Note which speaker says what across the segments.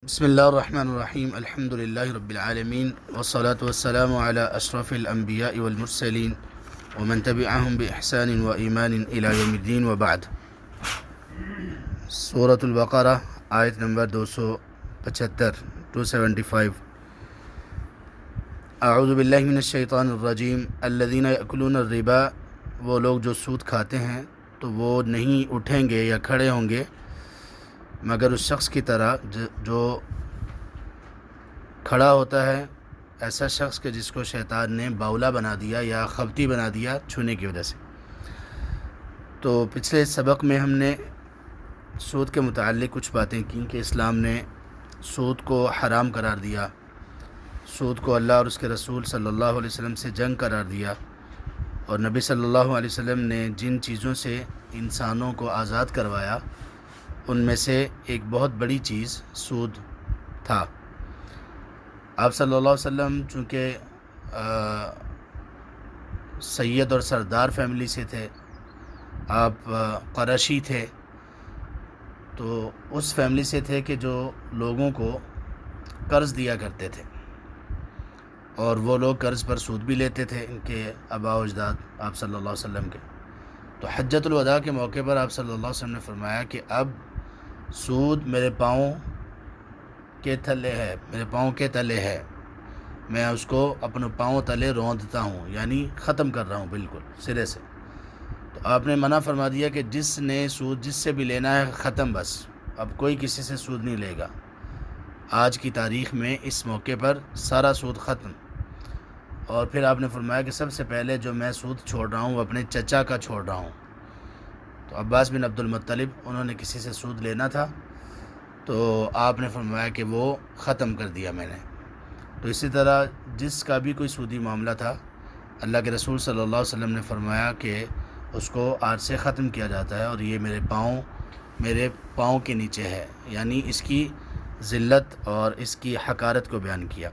Speaker 1: بسم اللہ الرحمن الرحیم الحمد للہ رب العالمین والصلاة والسلام علی اشرف الانبیاء والمرسلین ومن تبعهم بإحسان وإیمان الی یوم الدین وبعد۔ سورۃ البقرہ آیت نمبر 275 اعوذ باللہ من الشیطان الرجیم الذین یأکلون الربا، وہ لوگ جو سود کھاتے ہیں تو وہ نہیں اٹھیں گے یا کھڑے ہوں گے مگر اس شخص کی طرح جو کھڑا ہوتا ہے، ایسا شخص کہ جس کو شیطان نے باولا بنا دیا یا خبتی بنا دیا چھونے کی وجہ سے۔ تو پچھلے سبق میں ہم نے سود کے متعلق کچھ باتیں کی کہ اسلام نے سود کو حرام قرار دیا، سود کو اللہ اور اس کے رسول صلی اللہ علیہ وسلم سے جنگ قرار دیا، اور نبی صلی اللہ علیہ وسلم نے جن چیزوں سے انسانوں کو آزاد کروایا ان میں سے ایک بہت بڑی چیز سود تھا۔ آپ صلی اللہ علیہ وسلم چونکہ سید اور سردار فیملی سے تھے، آپ قریشی تھے، تو اس فیملی سے تھے کہ جو لوگوں کو قرض دیا کرتے تھے، اور وہ لوگ قرض پر سود بھی لیتے تھے، ان کے آباء و اجداد آپ صلی اللہ علیہ وسلم کے۔ تو حجۃ الوداع کے موقع پر آپ صلی اللہ علیہ وسلم نے فرمایا کہ اب سود میرے پاؤں کے تلے ہے، میرے پاؤں کے تلے ہے، میں اس کو اپنے پاؤں تلے روندتا ہوں، یعنی ختم کر رہا ہوں بالکل سرے سے۔ تو آپ نے منع فرما دیا کہ جس نے سود جس سے بھی لینا ہے ختم، بس اب کوئی کسی سے سود نہیں لے گا۔ آج کی تاریخ میں اس موقع پر سارا سود ختم۔ اور پھر آپ نے فرمایا کہ سب سے پہلے جو میں سود چھوڑ رہا ہوں وہ اپنے چچا کا چھوڑ رہا ہوں۔ تو عباس بن عبد المطلب، انہوں نے کسی سے سود لینا تھا، تو آپ نے فرمایا کہ وہ ختم کر دیا میں نے۔ تو اسی طرح جس کا بھی کوئی سودی معاملہ تھا، اللہ کے رسول صلی اللہ علیہ وسلم نے فرمایا کہ اس کو آج سے ختم کیا جاتا ہے، اور یہ میرے پاؤں کے نیچے ہے، یعنی اس کی ذلت اور اس کی حقارت کو بیان کیا۔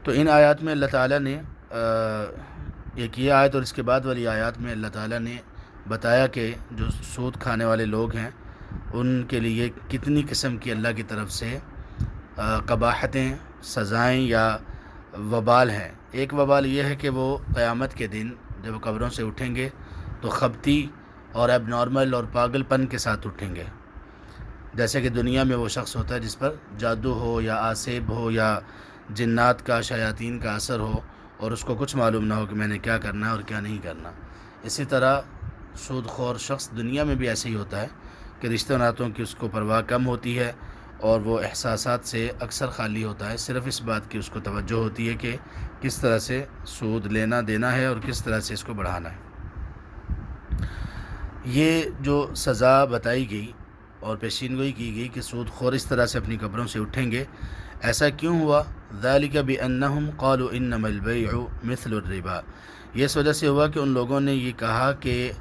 Speaker 1: تو ان آیات میں اللہ تعالیٰ نے ایک یہ آیت اور اس کے بعد والی آیات میں اللہ تعالیٰ نے بتایا کہ جو سود کھانے والے لوگ ہیں ان کے لیے کتنی قسم کی اللہ کی طرف سے قباحتیں، سزائیں یا وبال ہیں۔ ایک وبال یہ ہے کہ وہ قیامت کے دن جب قبروں سے اٹھیں گے تو خبتی اور اب نارمل اور پاگل پن کے ساتھ اٹھیں گے، جیسے کہ دنیا میں وہ شخص ہوتا ہے جس پر جادو ہو یا آسیب ہو یا جنات کا، شیاطین کا اثر ہو، اور اس کو کچھ معلوم نہ ہو کہ میں نے کیا کرنا ہے اور کیا نہیں کرنا۔ اسی طرح سود خور شخص دنیا میں بھی ایسے ہی ہوتا ہے کہ رشتہ ناتوں کی اس کو پرواہ کم ہوتی ہے، اور وہ احساسات سے اکثر خالی ہوتا ہے، صرف اس بات کی اس کو توجہ ہوتی ہے کہ کس طرح سے سود لینا دینا ہے اور کس طرح سے اس کو بڑھانا ہے۔ یہ جو سزا بتائی گئی اور پیشین گوئی کی گئی کہ سود خور اس طرح سے اپنی قبروں سے اٹھیں گے، ایسا کیوں ہوا؟ ذالک بانہم قالوا انما البیع مثل الربا، یہ اس وجہ سے ہوا کہ ان لوگوں نے یہ کہا کہ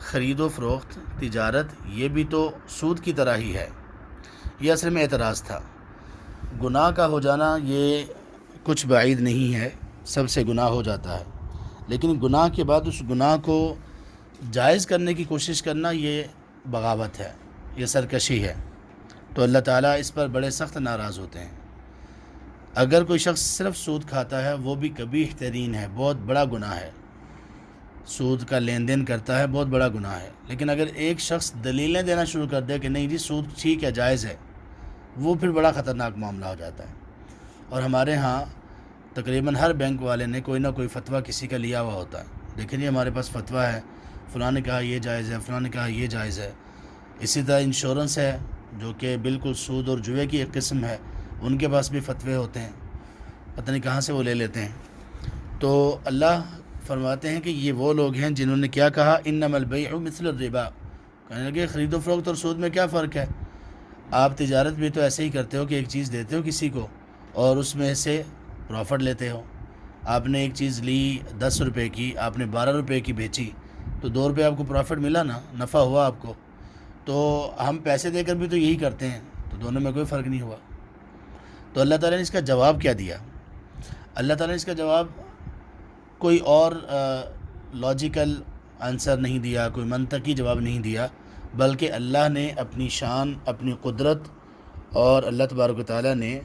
Speaker 1: خرید و فروخت، تجارت، یہ بھی تو سود کی طرح ہی ہے۔ یہ اصل میں اعتراض تھا۔ گناہ کا ہو جانا یہ کچھ بعید نہیں ہے، سب سے گناہ ہو جاتا ہے، لیکن گناہ کے بعد اس گناہ کو جائز کرنے کی کوشش کرنا یہ بغاوت ہے، یہ سرکشی ہے۔ تو اللہ تعالیٰ اس پر بڑے سخت ناراض ہوتے ہیں۔ اگر کوئی شخص صرف سود کھاتا ہے وہ بھی قبیح ترین ہے، بہت بڑا گناہ ہے، سود کا لین دین کرتا ہے، بہت بڑا گناہ ہے۔ لیکن اگر ایک شخص دلیلیں دینا شروع کر دے کہ نہیں جی سود ٹھیک ہے، جائز ہے، وہ پھر بڑا خطرناک معاملہ ہو جاتا ہے۔ اور ہمارے ہاں تقریباً ہر بینک والے نے کوئی نہ کوئی فتویٰ کسی کا لیا ہوا ہوتا ہے، دیکھیں جی ہمارے پاس فتویٰ ہے، فلاں نے کہا یہ جائز ہے، فلاں نے کہا یہ جائز ہے۔ اسی طرح انشورنس ہے جو کہ بالکل سود اور جوئے کی ایک قسم ہے، ان کے پاس بھی فتوے ہوتے ہیں، پتہ نہیں کہاں سے وہ لے لیتے ہیں۔ تو اللہ فرماتے ہیں کہ یہ وہ لوگ ہیں جنہوں نے کیا کہا، انما البیع مثل الربا، کہنے لگے خرید و فروخت اور سود میں کیا فرق ہے؟ آپ تجارت بھی تو ایسے ہی کرتے ہو کہ ایک چیز دیتے ہو کسی کو اور اس میں سے پروفٹ لیتے ہو۔ آپ نے ایک چیز لی 10 روپے کی، آپ نے 12 روپے کی بیچی، تو 2 روپے آپ کو پروفٹ ملا نا، نفع ہوا آپ کو۔ تو ہم پیسے دے کر بھی تو یہی کرتے ہیں، تو دونوں میں کوئی فرق نہیں ہوا۔ تو اللہ تعالیٰ نے اس کا جواب کیا دیا؟ اللہ تعالیٰ نے اس کا جواب کوئی اور لاجیکل آنسر نہیں دیا، کوئی منطقی جواب نہیں دیا، بلکہ اللہ نے اپنی شان، اپنی قدرت اور اللہ تبارک و تعالیٰ نے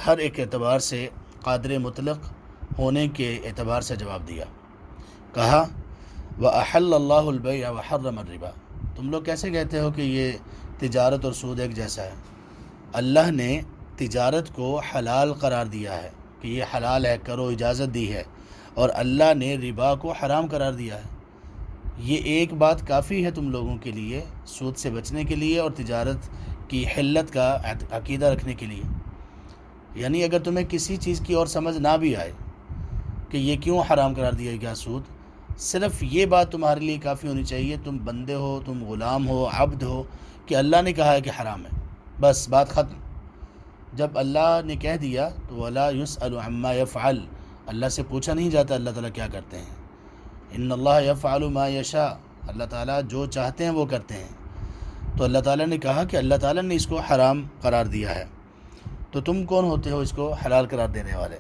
Speaker 1: ہر ایک اعتبار سے قادر مطلق ہونے کے اعتبار سے جواب دیا. کہا وَأَحَلَّ اللَّهُ الْبَيْعَ وَحَرَّمَ الرِّبَا. تم لوگ کیسے کہتے ہو کہ یہ تجارت اور سود ایک جیسا ہے؟ اللہ نے تجارت کو حلال قرار دیا ہے کہ یہ حلال ہے، کرو، اجازت دی ہے، اور اللہ نے ربا کو حرام قرار دیا ہے. یہ ایک بات کافی ہے تم لوگوں کے لیے سود سے بچنے کے لیے اور تجارت کی حلت کا عقیدہ رکھنے کے لیے. یعنی اگر تمہیں کسی چیز کی اور سمجھ نہ بھی آئے کہ یہ کیوں حرام قرار دیا گیا سود، صرف یہ بات تمہارے لیے کافی ہونی چاہیے، تم بندے ہو، تم غلام ہو، عبد ہو، کہ اللہ نے کہا ہے کہ حرام ہے، بس بات ختم. جب اللہ نے کہہ دیا تو وَلَا يُسْأَلُ عَمَّا يَفْعَلُ، اللہ سے پوچھا نہیں جاتا اللہ تعالیٰ کیا کرتے ہیں. ان اللہ یفعل ما یشاء، اللہ تعالیٰ جو چاہتے ہیں وہ کرتے ہیں. تو اللہ تعالیٰ نے کہا کہ اللہ تعالیٰ نے اس کو حرام قرار دیا ہے، تو تم کون ہوتے ہو اس کو حلال قرار دینے والے؟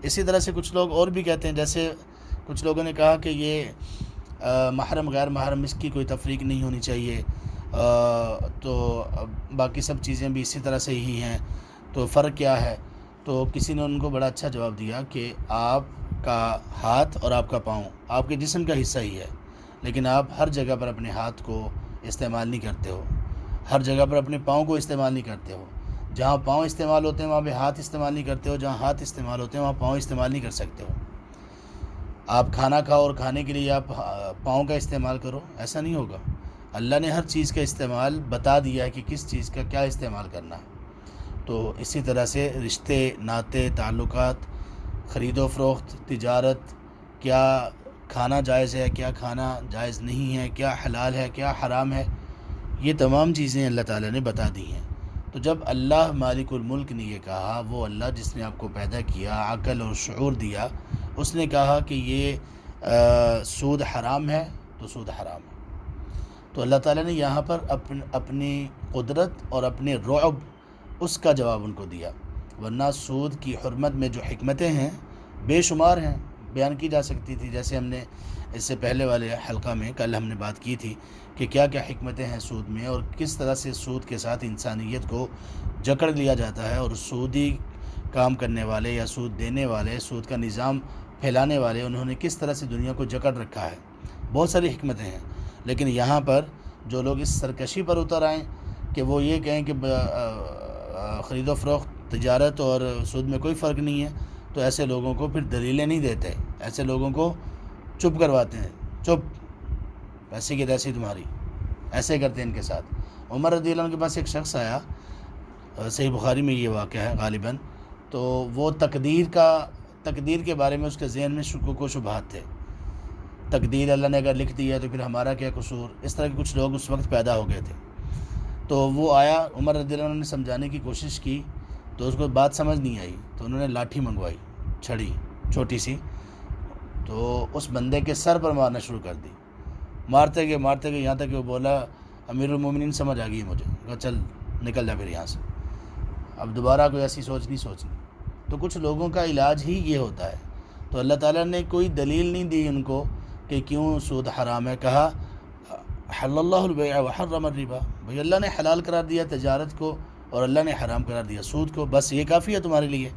Speaker 1: اسی طرح سے کچھ لوگ اور بھی کہتے ہیں، جیسے کچھ لوگوں نے کہا کہ یہ محرم غیر محرم اس کی کوئی تفریق نہیں ہونی چاہیے، تو باقی سب چیزیں بھی اسی طرح سے ہی ہیں، تو فرق کیا ہے؟ تو کسی نے ان کو بڑا اچھا جواب دیا کہ آپ کا ہاتھ اور آپ کا پاؤں آپ کے جسم کا حصہ ہی ہے، لیکن آپ ہر جگہ پر اپنے ہاتھ کو استعمال نہیں کرتے ہو، ہر جگہ پر اپنے پاؤں کو استعمال نہیں کرتے ہو. جہاں پاؤں استعمال ہوتے ہیں وہاں پہ ہاتھ استعمال نہیں کرتے ہو، جہاں ہاتھ استعمال ہوتے ہیں وہاں پاؤں استعمال نہیں کر سکتے ہو. آپ کھانا کھاؤ اور کھانے کے لیے آپ پاؤں کا استعمال کرو، ایسا نہیں ہوگا. اللہ نے ہر چیز کا استعمال بتا دیا ہے کہ کس چیز کا کیا استعمال کرنا ہے. تو اسی طرح سے رشتے، ناطے، تعلقات، خرید و فروخت، تجارت، کیا کھانا جائز ہے، کیا کھانا جائز نہیں ہے، کیا حلال ہے، کیا حرام ہے، یہ تمام چیزیں اللہ تعالیٰ نے بتا دی ہیں. تو جب اللہ مالک الملک نے یہ کہا، وہ اللہ جس نے آپ کو پیدا کیا، عقل اور شعور دیا، اس نے کہا کہ یہ سود حرام ہے تو سود حرام ہے. تو اللہ تعالیٰ نے یہاں پر اپنی قدرت اور اپنے رعب اس کا جواب ان کو دیا. ورنہ سود کی حرمت میں جو حکمتیں ہیں بے شمار ہیں، بیان کی جا سکتی تھی. جیسے ہم نے اس سے پہلے والے حلقہ میں کل ہم نے بات کی تھی کہ کیا کیا حکمتیں ہیں سود میں، اور کس طرح سے سود کے ساتھ انسانیت کو جکڑ لیا جاتا ہے، اور سودی کام کرنے والے یا سود دینے والے، سود کا نظام پھیلانے والے، انہوں نے کس طرح سے دنیا کو جکڑ رکھا ہے. بہت ساری حکمتیں ہیں. لیکن یہاں پر جو لوگ اس سرکشی پر اتر آئیں کہ وہ یہ کہیں کہ خرید و فروخت، تجارت اور سود میں کوئی فرق نہیں ہے، تو ایسے لوگوں کو پھر دلیلیں نہیں دیتے، ایسے لوگوں کو چپ کرواتے ہیں. چپ، پیسے کی تیسی تمہاری، ایسے کرتے ہیں ان کے ساتھ. عمر رضی اللہ عنہ کے پاس ایک شخص آیا، صحیح بخاری میں یہ واقعہ ہے غالباً، تو وہ تقدیر کے بارے میں اس کے ذہن میں شکوک و شبہات تھے. تقدیر اللہ نے اگر لکھ دی ہے تو پھر ہمارا کیا قصور، اس طرح کے کچھ لوگ اس وقت پیدا ہو گئے تھے. تو وہ آیا، عمر رضی اللہ عنہ نے سمجھانے کی کوشش کی تو اس کو بات سمجھ نہیں آئی، تو انہوں نے لاٹھی منگوائی، چھڑی چھوٹی سی، تو اس بندے کے سر پر مارنا شروع کر دی. مارتے گئے یہاں تک کہ وہ بولا امیر المومنین سمجھ آ گئی مجھے، کہا چل نکل جا پھر یہاں سے، اب دوبارہ کوئی ایسی سوچ نہیں سوچنی. تو کچھ لوگوں کا علاج ہی یہ ہوتا ہے. تو اللہ تعالیٰ نے کوئی دلیل نہیں دی ان کو کہ کیوں سود حرام ہے. کہا حل اللہ البیع وحرم الربا، بھئی اللہ نے حلال قرار دیا تجارت کو اور اللہ نے حرام قرار دیا سود کو، بس یہ کافی ہے تمہارے لیے.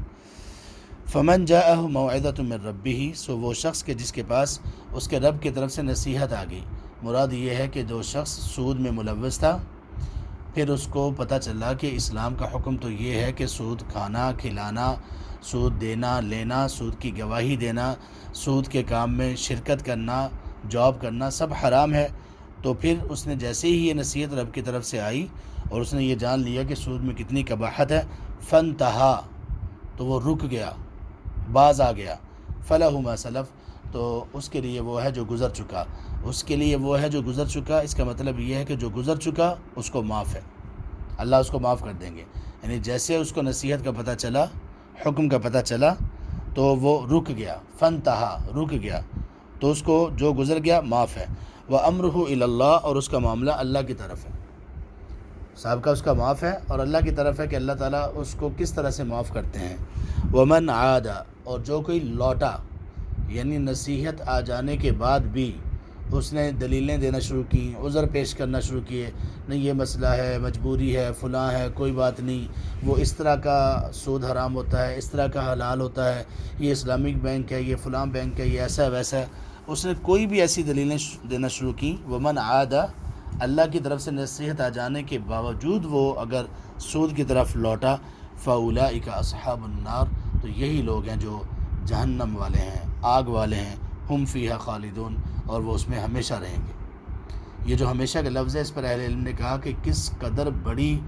Speaker 1: فمن جاءہ موعظۃ من ربہ، سو وہ شخص کے جس کے پاس اس کے رب کی طرف سے نصیحت آ گئی. مراد یہ ہے کہ جو شخص سود میں ملوث تھا، پھر اس کو پتہ چلا کہ اسلام کا حکم تو یہ ہے کہ سود کھانا، کھلانا، سود دینا، لینا، سود کی گواہی دینا، سود کے کام میں شرکت کرنا، جاب کرنا، سب حرام ہے. تو پھر اس نے جیسے ہی یہ نصیحت رب کی طرف سے آئی اور اس نے یہ جان لیا کہ سود میں کتنی قباحت ہے، فانتہا، تو وہ رک گیا، باز آ گیا. فلہ ما سلف، تو اس کے لیے وہ ہے جو گزر چکا، اس کے لیے وہ ہے جو گزر چکا. اس کا مطلب یہ ہے کہ جو گزر چکا اس کو معاف ہے، اللہ اس کو معاف کر دیں گے. یعنی جیسے اس کو نصیحت کا پتہ چلا، حکم کا پتہ چلا، تو وہ رک گیا، فانتہا، رک گیا، تو اس کو جو گزر گیا معاف ہے. وَأَمْرُهُ إِلَى اللَّهِ، اور اس کا معاملہ اللہ کی طرف ہے. صاحب کا اس کا معاف ہے اور اللہ کی طرف ہے کہ اللہ تعالیٰ اس کو کس طرح سے معاف کرتے ہیں. وَمَنْ عَادَ، اور جو کوئی لوٹا، یعنی نصیحت آ جانے کے بعد بھی اس نے دلیلیں دینا شروع کی، عذر پیش کرنا شروع کیے، نہیں یہ مسئلہ ہے، مجبوری ہے، فلاں ہے، کوئی بات نہیں، وہ اس طرح کا سود حرام ہوتا ہے، اس طرح کا حلال ہوتا ہے، یہ اسلامک بینک ہے، یہ فلاں بینک ہے، یہ ایسا ہے ویسا ہے۔ اس نے کوئی بھی ایسی دلیلیں دینا شروع کی، ومن عاد، اللہ کی طرف سے نصیحت آ جانے کے باوجود وہ اگر سود کی طرف لوٹا، فاولئک اصحاب النار، تو یہی لوگ ہیں جو جہنم والے ہیں، آگ والے ہیں، ہم فیہا خالدون، اور وہ اس میں ہمیشہ رہیں گے۔ یہ جو ہمیشہ کا لفظ ہے، اس پر اہل علم نے کہا کہ کس قدر بڑی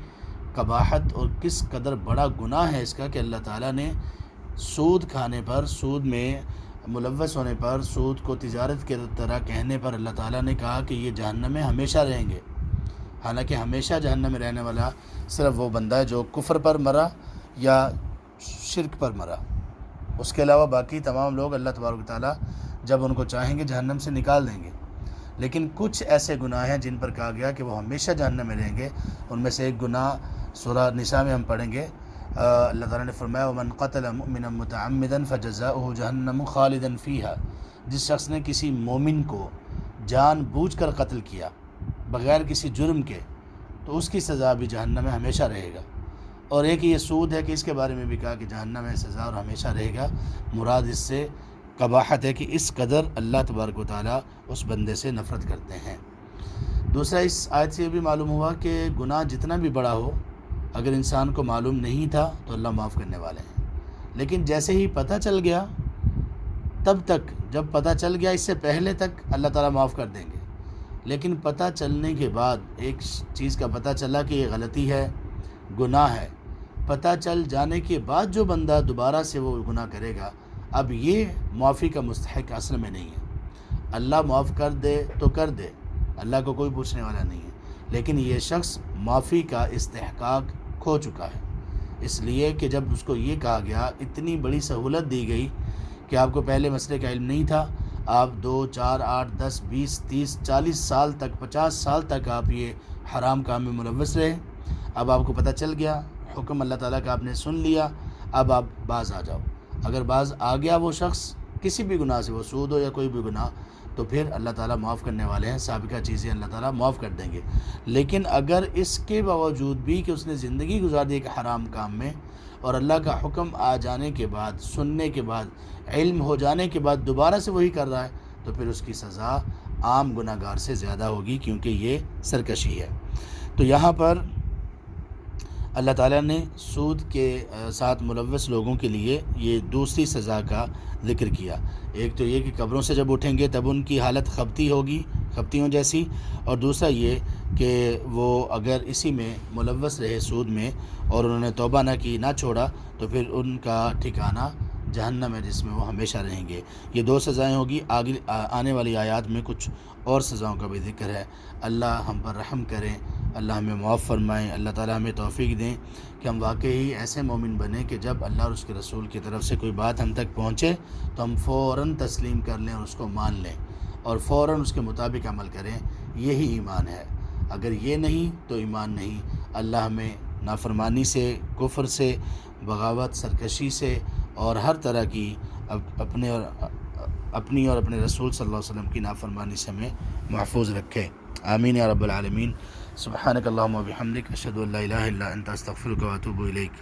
Speaker 1: قباحت اور کس قدر بڑا گناہ ہے اس کا، کہ اللہ تعالیٰ نے سود کھانے پر، سود میں ملوث ہونے پر، سود کو تجارت کے طرح کہنے پر اللہ تعالیٰ نے کہا کہ یہ جہنم میں ہمیشہ رہیں گے۔ حالانکہ ہمیشہ جہنم میں رہنے والا صرف وہ بندہ ہے جو کفر پر مرا یا شرک پر مرا، اس کے علاوہ باقی تمام لوگ اللہ تبارک و تعالیٰ جب ان کو چاہیں گے جہنم سے نکال دیں گے۔ لیکن کچھ ایسے گناہ ہیں جن پر کہا گیا کہ وہ ہمیشہ جہنم میں رہیں گے۔ ان میں سے ایک گناہ سورہ نساء میں ہم پڑھیں گے، اللہ تعالیٰ نے فرمایا وَمَنْ قَتَلَ مُؤْمِنًا مُتَعَمِّدًا فَجَزَاؤُهُ جَهَنَّمُ خَالِدًا فِيهَا، جس شخص نے کسی مومن کو جان بوجھ کر قتل کیا بغیر کسی جرم کے، تو اس کی سزا بھی جہنم میں ہمیشہ رہے گا۔ اور ایک یہ سود ہے کہ اس کے بارے میں بھی کہا کہ جہنم میں سزا اور ہمیشہ رہے گا۔ مراد اس سے قباحت ہے کہ اس قدر اللہ تبارک و تعالیٰ اس بندے سے نفرت کرتے ہیں۔ دوسرا، اس آیت سے یہ بھی معلوم ہوا کہ گناہ جتنا بھی بڑا ہو، اگر انسان کو معلوم نہیں تھا تو اللہ معاف کرنے والے ہیں، لیکن جیسے ہی پتہ چل گیا، تب تک جب پتہ چل گیا اس سے پہلے تک اللہ تعالیٰ معاف کر دیں گے، لیکن پتہ چلنے کے بعد ایک چیز کا پتہ چلا کہ یہ غلطی ہے، گناہ ہے، پتہ چل جانے کے بعد جو بندہ دوبارہ سے وہ گناہ کرے گا، اب یہ معافی کا مستحق اصل میں نہیں ہے۔ اللہ معاف کر دے تو کر دے، اللہ کو کوئی پوچھنے والا نہیں ہے، لیکن یہ شخص معافی کا استحقاق کھو چکا ہے، اس لیے کہ جب اس کو یہ کہا گیا، اتنی بڑی سہولت دی گئی کہ آپ کو پہلے مسئلے کا علم نہیں تھا، آپ 2 4 8 10 20 30 40 سال تک، 50 سال تک آپ یہ حرام کام میں ملوث رہے، اب آپ کو پتہ چل گیا، حکم اللہ تعالیٰ کا آپ نے سن لیا، اب آپ باز آ جاؤ۔ اگر باز آ گیا وہ شخص کسی بھی گناہ سے، وہ سود ہو یا کوئی بھی گناہ، تو پھر اللہ تعالیٰ معاف کرنے والے ہیں، سابقہ چیزیں اللہ تعالیٰ معاف کر دیں گے۔ لیکن اگر اس کے باوجود بھی کہ اس نے زندگی گزار دی ایک حرام کام میں، اور اللہ کا حکم آ جانے کے بعد، سننے کے بعد، علم ہو جانے کے بعد دوبارہ سے وہی کر رہا ہے، تو پھر اس کی سزا عام گناہ گار سے زیادہ ہوگی، کیونکہ یہ سرکشی ہے۔ تو یہاں پر اللہ تعالیٰ نے سود کے ساتھ ملوث لوگوں کے لیے یہ دوسری سزا کا ذکر کیا۔ ایک تو یہ کہ قبروں سے جب اٹھیں گے تب ان کی حالت خبتی ہوگی، خبتیوں جیسی، اور دوسرا یہ کہ وہ اگر اسی میں ملوث رہے سود میں اور انہوں نے توبہ نہ کی، نہ چھوڑا، تو پھر ان کا ٹھکانہ جہنم ہے جس میں وہ ہمیشہ رہیں گے۔ یہ 2 سزائیں ہوگی۔ آگے آنے والی آیات میں کچھ اور سزاؤں کا بھی ذکر ہے۔ اللہ ہم پر رحم کریں، اللہ ہمیں معاف فرمائیں، اللہ تعالیٰ ہمیں توفیق دیں کہ ہم واقعی ایسے مومن بنیں کہ جب اللہ اور اس کے رسول کی طرف سے کوئی بات ہم تک پہنچے تو ہم فوراً تسلیم کر لیں اور اس کو مان لیں اور فوراً اس کے مطابق عمل کریں۔ یہی ایمان ہے۔ اگر یہ نہیں تو ایمان نہیں۔ اللہ ہمیں نافرمانی سے، کفر سے، بغاوت، سرکشی سے اور ہر طرح کی اپنے اور اپنے رسول صلی اللہ علیہ وسلم کی نافرمانی سے ہمیں محفوظ رکھے۔ آمین یا رب العالمین۔ سبحانک اللہم و بحمدک، اشہد ان لا الہ الا انت، استغفرک و اتوب الیک۔